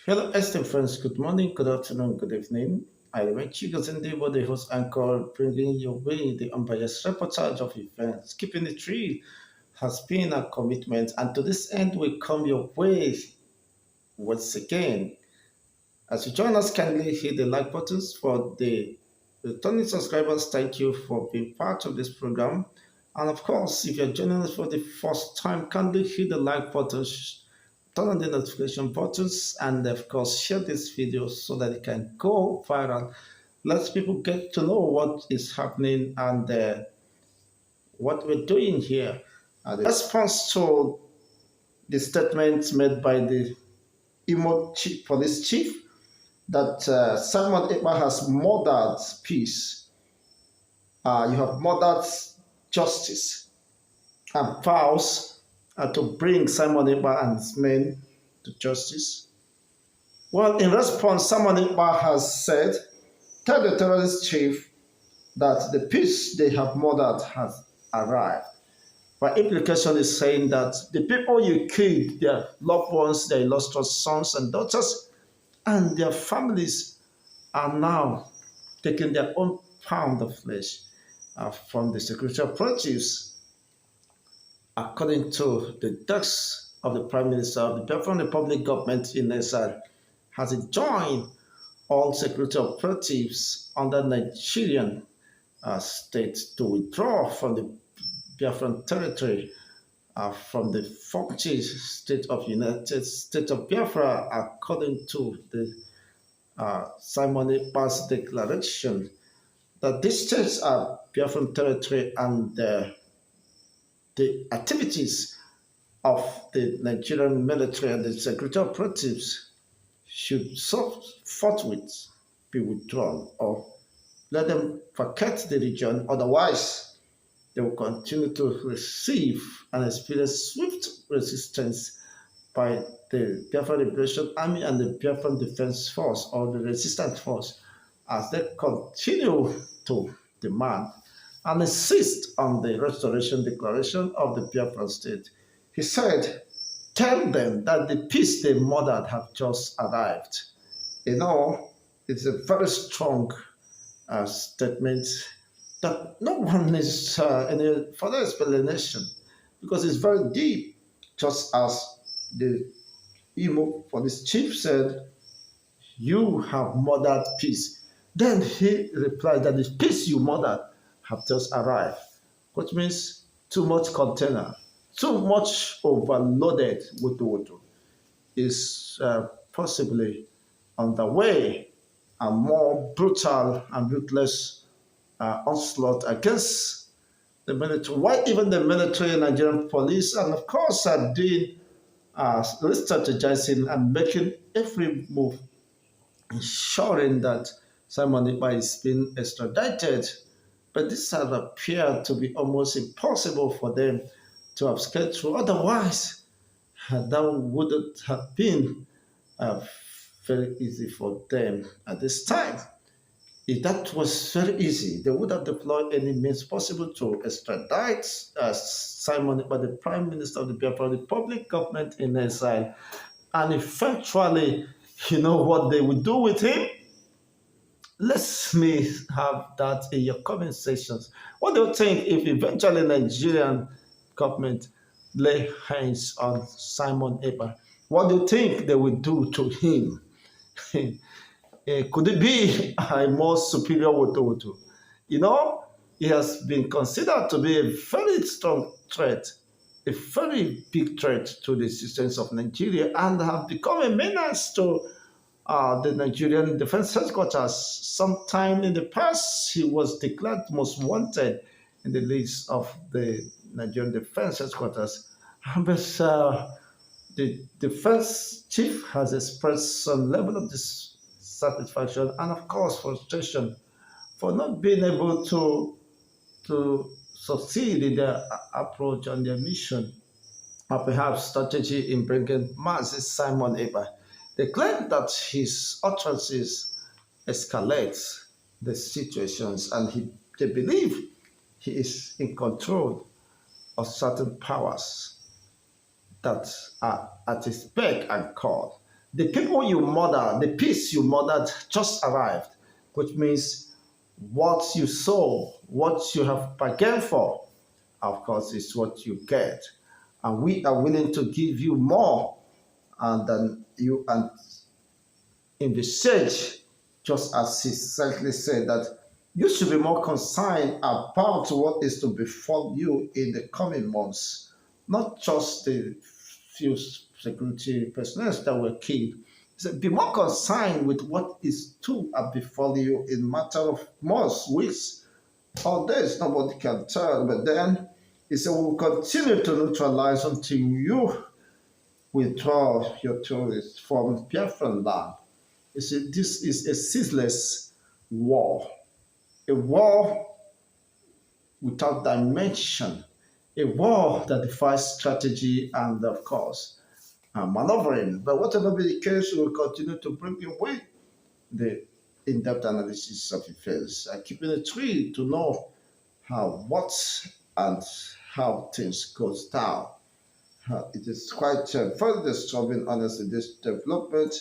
Hello, esteemed friends. Good morning, good afternoon, good evening. I remain Chigos Ndebo, the host anchor, bringing your way the unbiased reportage of events. Keeping it real has been a commitment, and to this end, we come your way once again. As you join us, kindly hit the like buttons for the returning subscribers. Thank you for being part of this program. And of course, if you're joining us for the first time, kindly hit the like button, turn on the notification buttons, and of course, share this video so that it can go viral. Let people get to know what is happening and what we're doing here. The response to the statements made by the police chief that Simon Ekpa has murdered peace. You have murdered justice and vows to bring Simon Ekpa and his men to justice. Well, in response, Simon Ekpa has said, tell the terrorist chief that the peace they have murdered has arrived. By implication is saying that the people you killed, their loved ones, their illustrious sons and daughters, and their families are now taking their own pound of flesh from the security operatives, according to the desk of the Prime Minister of the Biafran Republic government in exile, has it joined all security operatives under Nigerian state to withdraw from the Biafran territory from the 40 state of United States of Biafra, according to the Simon Ekpa's declaration that these states are Biafran territory and the activities of the Nigerian military and the security operatives should forthwith be withdrawn or let them vacate the region. Otherwise, they will continue to receive and experience swift resistance by the Biafran Liberation Army and the Biafran Defense Force or the Resistance Force as they continue to demand and insist on the restoration declaration of the Biafran state. He said, tell them that the peace they murdered have just arrived. You know, it's a very strong statement that no one needs any further explanation because it's very deep, just as the Imo police chief said, you have murdered peace. Then he replied that the peace you murdered have just arrived, which means too much container, too much overloaded wutu is possibly on the way, a more brutal and ruthless onslaught against the military. Why even the military, Nigerian police, and of course are doing strategizing and making every move, ensuring that Simon Ekpa is being extradited. But this has appeared to be almost impossible for them to have scaled through. Otherwise, that wouldn't have been very easy for them at this time. If that was very easy, they would have deployed any means possible to extradite Simon Ekpa, the Prime Minister of the Biafran Republic government in exile. And eventually, you know what they would do with him? Let me have that in your comment sections. What do you think if eventually Nigerian government lay hands on Simon Ekpa? What do you think they will do to him? Could it be a more superior Woto? You know, he has been considered to be a very strong threat, a very big threat to the existence of Nigeria, and have become a menace to the Nigerian Defense Headquarters. Sometime in the past, he was declared most wanted in the list of the Nigerian Defense Headquarters. But the defense chief has expressed some level of dissatisfaction and, of course, frustration for not being able to succeed in their approach on their mission, or perhaps strategy in bringing Mazi Simon Ekpa. They claim that his utterances escalate the situations and they believe he is in control of certain powers that are at his beck and call. The people you murder, the peace you murdered just arrived, which means what you sow, what you have bargained for, of course, is what you get. And we are willing to give you more and than you envisage, just as he certainly said that you should be more concerned about what is to befall you in the coming months, not just the few security personnel that were killed. He said, be more concerned with what is to befall you in matter of months, weeks, or days. Nobody can tell. But then he said, we will continue to neutralize until you withdraw your tourists from Biafran land. You see, this is a ceaseless war, a war without dimension, a war that defies strategy and, of course, maneuvering. But whatever be the case, we will continue to bring your way the in-depth analysis of affairs, keeping it real to know what and how things goes down. It is quite very disturbing, honestly. This development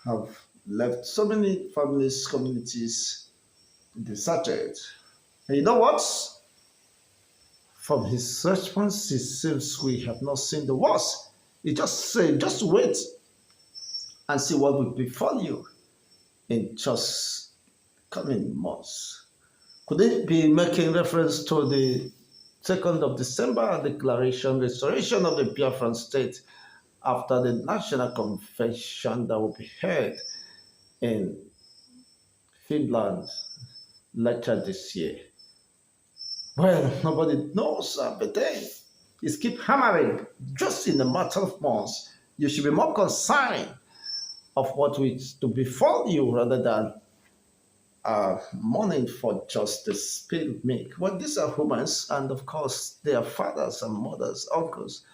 have left so many families, communities deserted. And you know what? From his response, it seems we have not seen the worst. He just said, just wait and see what will befall you in just coming months. Could it be making reference to the 2nd of December declaration, restoration of the Biafran state after the national convention that will be held in Finland later this year? Well, nobody knows, but then it's keep hammering just in a matter of months. You should be more concerned of what is to befall you rather than mourning for just the spilled milk. Well, these are humans, and of course, they are fathers and mothers, uncles.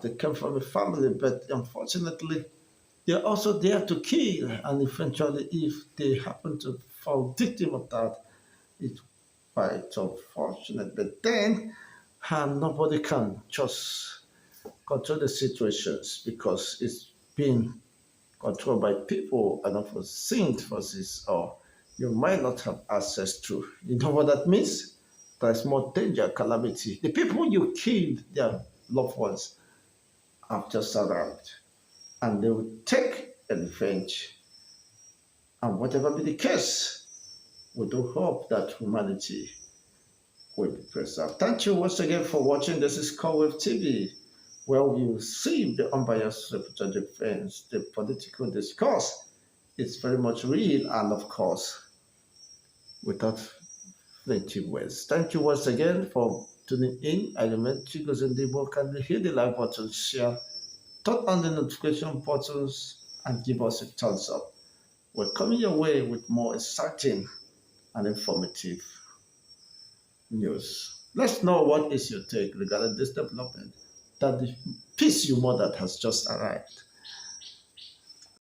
They come from a family, but unfortunately, they're also there to kill. And eventually, if they happen to fall victim of that, it's quite unfortunate. But then, nobody can just control the situations because it's being controlled by people and unforeseen forces, or you might not have access to. You know what that means? There's more danger, calamity. The people you killed, their loved ones, have just arrived, and they will take revenge. And whatever be the case, we do hope that humanity will be preserved. Thank you once again for watching. This is Cowwave TV, where we see the unbiased representative defense, the political discourse. It's very much real and, of course, without flinching words. Thank you once again for tuning in. I remind you guys in the book, kindly hit the like button, share, turn on the notification buttons, and give us a thumbs up. We're coming your way with more exciting and informative news. Let's know what is your take regarding this development that the peace you murdered has just arrived.